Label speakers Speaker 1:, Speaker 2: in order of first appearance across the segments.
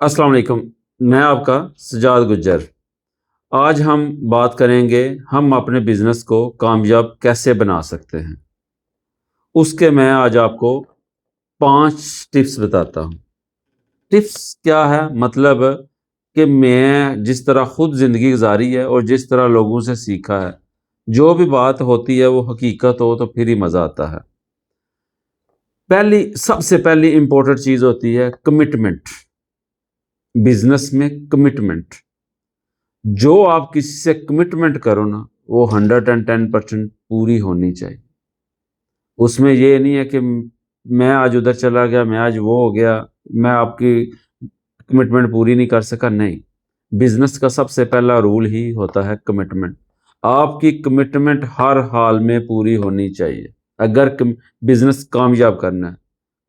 Speaker 1: अस्सलाम वालेकुम। मैं आपका सजाद गुज्जर। आज हम बात करेंगे हम अपने बिजनेस को कामयाब कैसे बना सकते हैं। उसके मैं आज आपको 5 टिप्स बताता हूँ। टिप्स क्या है मतलब कि मैं जिस तरह खुद ज़िंदगी गुजारी है और जिस तरह लोगों से सीखा है, जो भी बात होती है वो हकीकत हो तो फिर ही मज़ा आता है। सबसे पहली इम्पोर्टेंट चीज़ होती है कमिटमेंट। बिजनेस में कमिटमेंट। जो आप किसी से कमिटमेंट करो ना, वो 110% पूरी होनी चाहिए। उसमें ये नहीं है कि मैं आज उधर चला गया, मैं आज वो हो गया, मैं आपकी कमिटमेंट पूरी नहीं कर सका, नहीं। बिजनेस का सबसे पहला रूल ही होता है कमिटमेंट। आपकी कमिटमेंट हर हाल में पूरी होनी चाहिए अगर बिजनेस कामयाब करना है।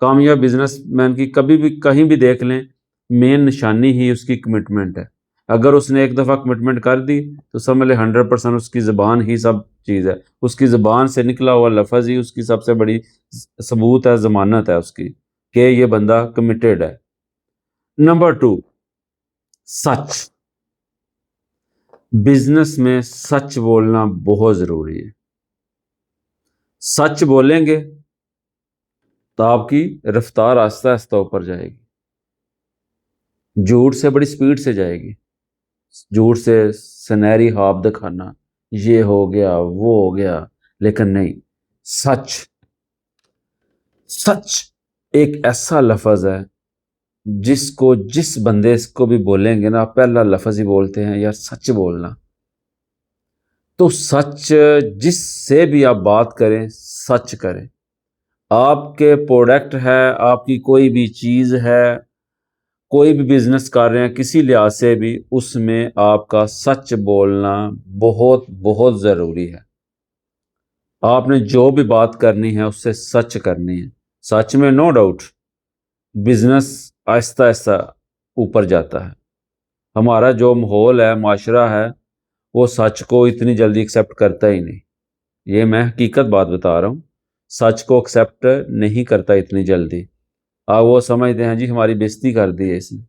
Speaker 1: कामयाब बिजनेसमैन की कभी भी कहीं भी देख लें, मेन निशानी ही उसकी कमिटमेंट है। अगर उसने एक दफ़ा कमिटमेंट कर दी तो समझ ले 100% उसकी ज़बान ही सब चीज़ है। उसकी ज़बान से निकला हुआ लफ्ज़ ही उसकी सबसे बड़ी सबूत है, ज़मानत है उसकी कि ये बंदा कमिटेड है। नंबर 2, सच। बिजनेस में सच बोलना बहुत ज़रूरी है। सच बोलेंगे तो आपकी रफ्तार आहिस्ता आहिस्ता ऊपर जाएगी। झूठ से बड़ी स्पीड से जाएगी। झूठ से सुनहरी ख्वाब दिखाना, ये हो गया वो हो गया, लेकिन नहीं। सच। सच एक ऐसा लफ्ज़ है जिसको जिस बंदे को भी बोलेंगे ना, पहला लफ्ज़ ही बोलते हैं यार सच बोलना। तो सच, जिससे भी आप बात करें सच करें। आपके प्रोडक्ट है, आपकी कोई भी चीज़ है, कोई भी बिजनेस कर रहे हैं किसी लिहाज से भी, उसमें आपका सच बोलना बहुत बहुत ज़रूरी है। आपने जो भी बात करनी है उससे सच करनी है। सच में no doubt business Aahista Aahista ऊपर जाता है। हमारा जो माहौल है, माशरा है, वो सच को इतनी जल्दी एक्सेप्ट करता ही नहीं। ये मैं हकीकत बात बता रहा हूँ। सच को एक्सेप्ट नहीं करता इतनी जल्दी। वो समझते हैं जी हमारी बेइज्जती कर दी है इसने,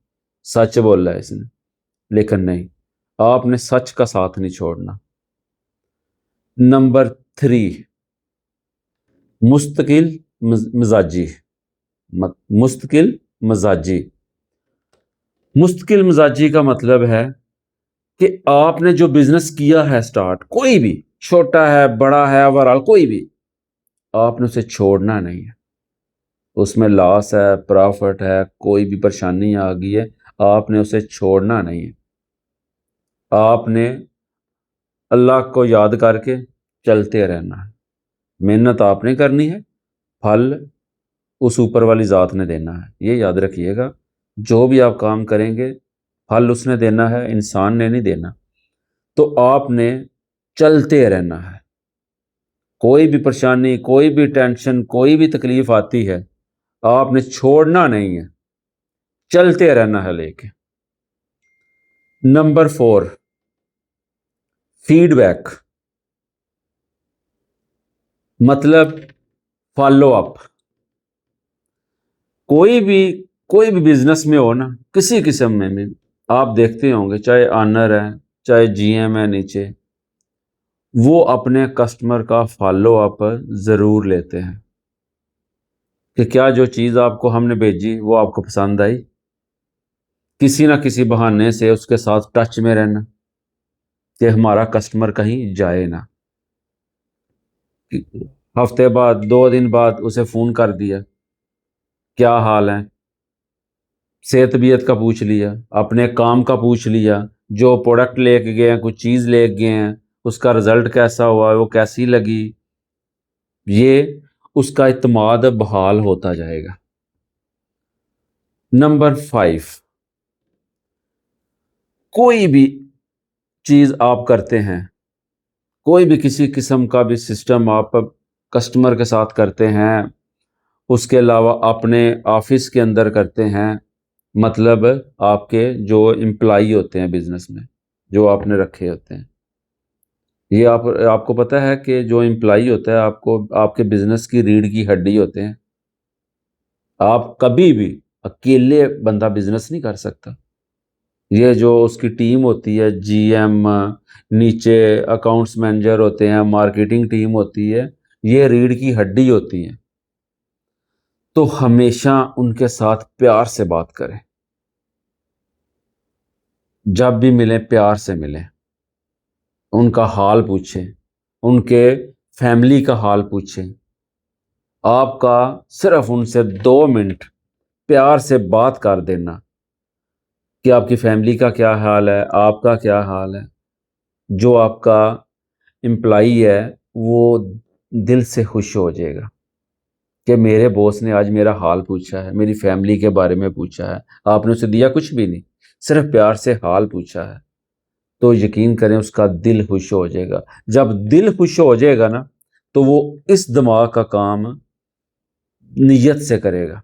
Speaker 1: सच बोला है इसने, लेकिन नहीं। आपने सच का साथ नहीं छोड़ना। नंबर 3, मुस्तकिल मिजाजी। मुस्तकिल मिजाजी। मुस्तकिल मिजाजी का मतलब है कि आपने जो बिजनेस किया है स्टार्ट, कोई भी, छोटा है बड़ा है ओवरऑल कोई भी, आपने उसे छोड़ना नहीं है। उसमें लॉस है, प्रॉफिट है, कोई भी परेशानी आ गई है, आपने उसे छोड़ना नहीं है। आपने अल्लाह को याद करके चलते रहना है। मेहनत आपने करनी है, फल उस ऊपर वाली ज़ात ने देना है। ये याद रखिएगा, जो भी आप काम करेंगे फल उसने देना है, इंसान ने नहीं देना। तो आपने चलते रहना है। कोई भी परेशानी, कोई भी टेंशन, कोई भी तकलीफ आती है, आपने छोड़ना नहीं है, चलते रहना है लेके। नंबर 4, फीडबैक मतलब फॉलो अप। कोई भी कोई भी बिजनेस में हो ना, किसी किस्म में भी, आप देखते होंगे चाहे ऑनर है चाहे जीएम है नीचे, वो अपने कस्टमर का फॉलो अप ज़रूर लेते हैं कि क्या जो चीज़ आपको हमने भेजी वो आपको पसंद आई। किसी ना किसी बहाने से उसके साथ टच में रहना कि हमारा कस्टमर कहीं जाए ना। हफ्ते बाद, 2 दिन बाद उसे फ़ोन कर दिया, क्या हाल है, सेहत तबीयत का पूछ लिया, अपने काम का पूछ लिया, जो प्रोडक्ट लेके गए हैं, कुछ चीज़ लेके गए हैं, उसका रिज़ल्ट कैसा हुआ, वो कैसी लगी। ये उसका इत्मीनान बहाल होता जाएगा। नंबर 5, कोई भी चीज़ आप करते हैं, कोई भी किसी किस्म का भी सिस्टम आप कस्टमर के साथ करते हैं, उसके अलावा अपने ऑफिस के अंदर करते हैं, मतलब आपके जो एम्प्लॉई होते हैं बिजनेस में, जो आपने रखे होते हैं, ये आपको पता है कि जो एम्प्लॉई होता है आपको आपके बिजनेस की रीढ़ की हड्डी होते हैं। आप कभी भी اکیلے بندہ بزنس نہیں کر سکتا. یہ جو اس کی ٹیم ہوتی ہے، جی ایم، نیچے اکاؤنٹس مینیجر ہوتے ہیں، مارکیٹنگ ٹیم ہوتی ہے، یہ ریڑھ کی ہڈی ہوتی ہیں. تو ہمیشہ ان کے ساتھ پیار سے بات کریں، جب بھی ملیں پیار سے ملیں، ان کا حال پوچھیں، ان کے فیملی کا حال پوچھیں. آپ کا صرف ان سے 2 منٹ پیار سے بات کر دینا کہ آپ کی فیملی کا کیا حال ہے، آپ کا کیا حال ہے. جو آپ کا امپلائی ہے وہ دل سے خوش ہو جائے گا کہ میرے باس نے آج میرا حال پوچھا ہے، میری فیملی کے بارے میں پوچھا ہے. آپ نے اسے دیا کچھ بھی نہیں، صرف پیار سے حال پوچھا ہے. تو یقین کریں اس کا دل خوش ہو جائے گا. جب دل خوش ہو جائے گا نا تو وہ اس دماغ کا کام نیت سے کرے گا.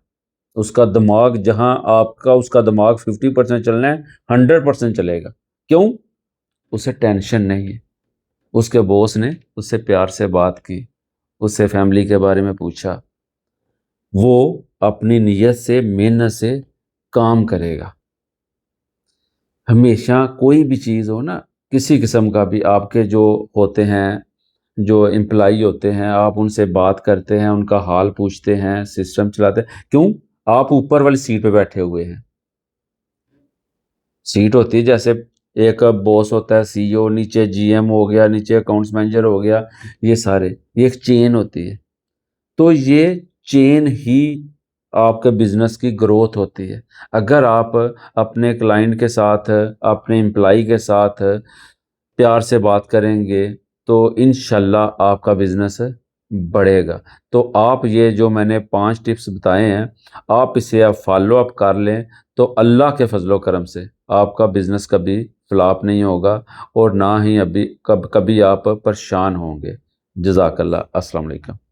Speaker 1: اس کا دماغ جہاں آپ کا اس کا دماغ 50% چلنا ہے 100% چلے گا. کیوں؟ اسے ٹینشن نہیں ہے. اس کے باس نے اس سے پیار سے بات کی، اس سے فیملی کے بارے میں پوچھا. وہ اپنی نیت سے محنت سے کام کرے گا. ہمیشہ کوئی بھی چیز ہو نا، کسی قسم کا بھی، آپ کے جو ہوتے ہیں، جو امپلائی ہوتے ہیں، آپ ان سے بات کرتے ہیں، ان کا حال پوچھتے ہیں، سسٹم چلاتے ہیں. کیوں؟ آپ اوپر والی سیٹ پہ بیٹھے ہوئے ہیں. سیٹ ہوتی ہے جیسے ایک باس ہوتا ہے سی او، نیچے جی ایم ہو گیا، نیچے اکاؤنٹس مینیجر ہو گیا، یہ سارے، یہ ایک چین ہوتی ہے. تو یہ چین ہی آپ کے بزنس کی گروتھ ہوتی ہے. اگر آپ اپنے کلائنٹ کے ساتھ، اپنے امپلائی کے ساتھ پیار سے بات کریں گے تو انشاءاللہ آپ کا بزنس بڑھے گا. تو آپ یہ جو میں نے 5 ٹپس بتائے ہیں، آپ اسے آپ فالو اپ کر لیں تو اللہ کے فضل و کرم سے آپ کا بزنس کبھی فلاپ نہیں ہوگا، اور نہ ہی کبھی آپ پریشان ہوں گے. جزاک اللہ. السلام علیکم.